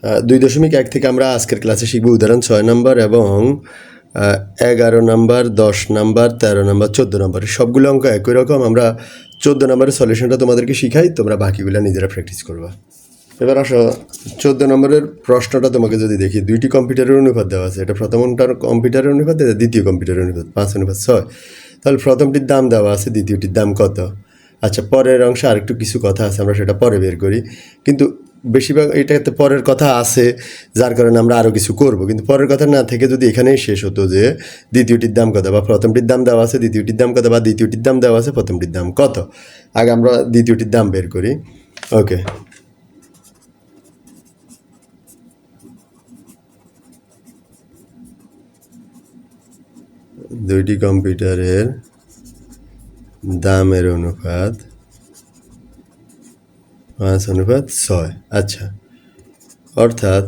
2.1 থেকে আমরা আজকের ক্লাসে শিখব উদাহরণ 6 নম্বর এবং 11 নম্বর, 10 নম্বর, 13 নম্বর, 14 নম্বর সবগুলো অঙ্ক একই রকম। আমরা 14 নম্বরের সলিউশনটা তোমাদেরকে শিখাই, তোমরা বাকিগুলো নিজেরা প্র্যাকটিস করবা। এবার আসো 14 নম্বরের প্রশ্নটা তোমাকে যদি দেখি, 2টি কম্পিউটারের অনুপাত দেওয়া আছে। এটা প্রথমটার কম্পিউটারের অনুপাত, এটা দ্বিতীয় কম্পিউটারের অনুপাত 5:6। তাহলে প্রথমটির দাম দেওয়া আছে, দ্বিতীয়টির দাম কত? আচ্ছা, পরের অংশে আরেকটু কিছু কথা আছে, আমরা সেটা পরে বের করি। কিন্তু বেশিরভাগ এটাতে পরের কথা আছে, যার কারণে আমরা আরও কিছু করব। কিন্তু পরের কথা না থেকে যদি এখানেই শেষ হতো যে দ্বিতীয়টির দাম কত, বা প্রথমটির দাম দেওয়া আছে দ্বিতীয়টির দাম কত, বা দ্বিতীয়টির দাম দেওয়া আছে প্রথমটির দাম কত, আগে আমরা দ্বিতীয়টির দাম বের করি। ওকে, দুইটি কম্পিউটারের দামের অনুপাত 5:6। আচ্ছা, অর্থাৎ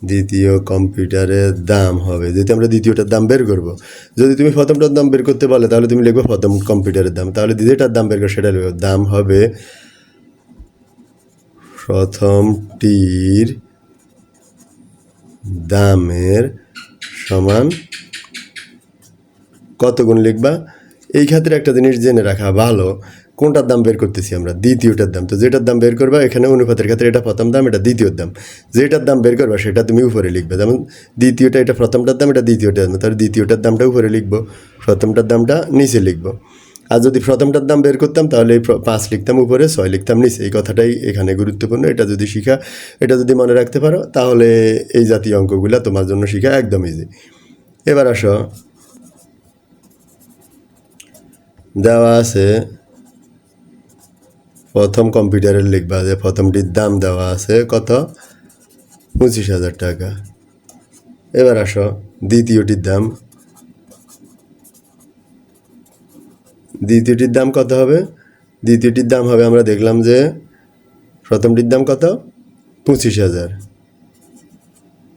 দ্বিতীয় কম্পিউটারের দাম হবে, যদি আমরা দ্বিতীয়টার দাম বের করব। যদি তুমি প্রথমটার দাম বের করতে বলে তাহলে তুমি লিখবে প্রথম কম্পিউটারের দাম, তাহলে দ্বিতীয়টার দাম বের করে সেটা লিখবে। দাম হবে প্রথমটির দামের সমান কত গুণ লিখবা। এই ক্ষেত্রে একটা জিনিস জেনে রাখা ভালো, কোনটার দাম বের করতেছি আমরা? দ্বিতীয়টার দাম। তো যেটার দাম বের করবা এখানে অনুপাতের ক্ষেত্রে এটা প্রথম দাম, এটা দ্বিতীয়র দাম। যেটার দাম বের করবা সেটা তুমি উপরে লিখবে। যেমন দ্বিতীয়টা এটা প্রথমটার দাম, এটা দ্বিতীয়টার দাম, তাহলে দ্বিতীয়টার দামটা উপরে লিখবো, প্রথমটার দামটা নিচে লিখবো। আর যদি প্রথমটার দাম বের করতাম তাহলে এই 5 লিখতাম উপরে, 6 লিখতাম নিচে। এই কথাটাই এখানে গুরুত্বপূর্ণ। এটা যদি শিখা, এটা যদি মনে রাখতে পারো তাহলে এই জাতীয় অঙ্কগুলো তোমার জন্য শিখা একদম ইজি। এবার আসো, দেওয়া আছে প্রথম কম্পিউটারের লিখবা যে প্রথমটির দাম দেওয়া আছে কত? 25,000 টাকা। এবার আসো দ্বিতীয়টির দাম, দ্বিতীয়টির দাম কত হবে? দ্বিতীয়টির দাম হবে, আমরা দেখলাম যে প্রথমটির দাম কত? 25,000।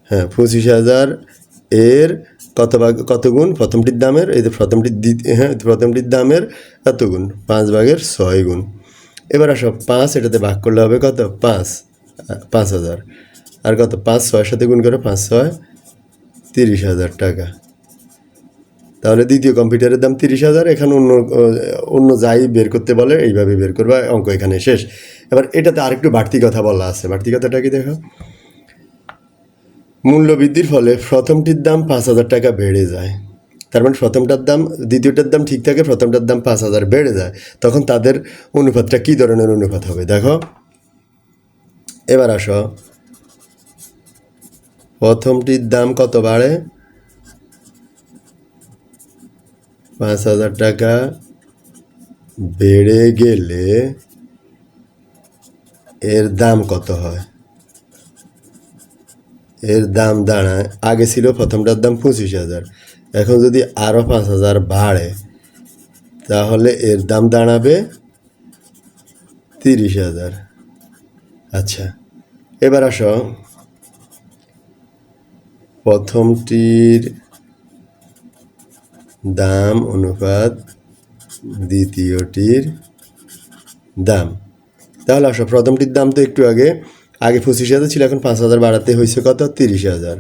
হ্যাঁ, 25,000 এর কত ভাগ কত গুণ প্রথমটির দামের? এই যে প্রথমটির দামের এত গুণ, 5/6 গুণ। এবার আসো 5 এটাতে ভাগ করলে হবে কত? 5,000। আর কত? 5 6 সাথে গুণ করে 5 6 30,000 টাকা। তাহলে দ্বিতীয় কম্পিউটারের দাম 30,000। এখানে অন্য যাই বের করতে বলে এইভাবে বের করবা, অঙ্ক এখানে শেষ। এবার এটাতে আরেকটু বাড়তি কথা বলা আছে। বাড়তি কথাটা কি দেখো, মূল্য বৃদ্ধির ফলে প্রথমটির দাম 5,000 টাকা বেড়ে যায়। তার মানে প্রথমটার দাম দ্বিতীয়টার দাম ঠিক থাকে, প্রথমটার দাম 5,000 বেড়ে যায়, তখন তাদের অনুপাতটা কী ধরনের অনুপাত হবে দেখো। এবার আসো, প্রথমটির দাম কত বাড়ে? 5,000 টাকা বেড়ে গেলে এর দাম কত হয়? এর দাম দাঁড়ায়, আগে ছিল প্রথমটার দাম 25,000, এখন যদি আরও 5,000 বাড়ে তাহলে এর দাম দাঁড়াবে 30,000। আচ্ছা, এবার আসো, প্রথমটির দাম অনুপাত দ্বিতীয়টির দাম। তাহলে আসো, প্রথমটির দাম তো একটু আগে 25,000 ছিল, এখন 5,000 বাড়াতে হয়েছে কত? 30,000।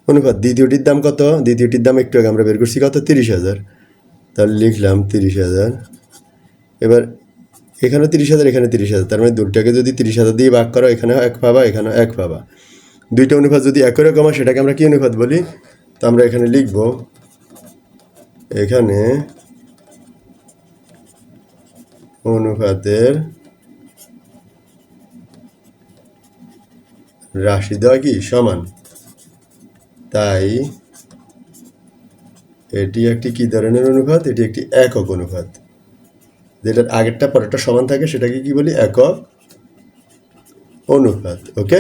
অনুপাত দ্বিতীয়টির দাম কত? দ্বিতীয়টির দাম একটু আগে আমরা বের করছি কত? 30,000। তাহলে লিখলাম 30,000। এবার এখানেও 30,000, এখানে 30,000, তার মানে দুটাকে যদি 30,000 দিয়ে ভাগ করো, এখানেও 1 পাবা, এখানেও 1 পাবা। দুইটা অনুপাত যদি একই রকম হয় সেটাকে আমরা কী অনুপাত বলি? তো আমরা এখানে লিখব, এখানে অনুপাতের রাশি দেওয়া কি সমান, তাই এটি একটি কী ধরনের অনুপাত? এটি একটি একক অনুপাত। যেটার আগেরটা পরেরটা সমান থাকে সেটাকে কি বলি? একক অনুপাত। ওকে।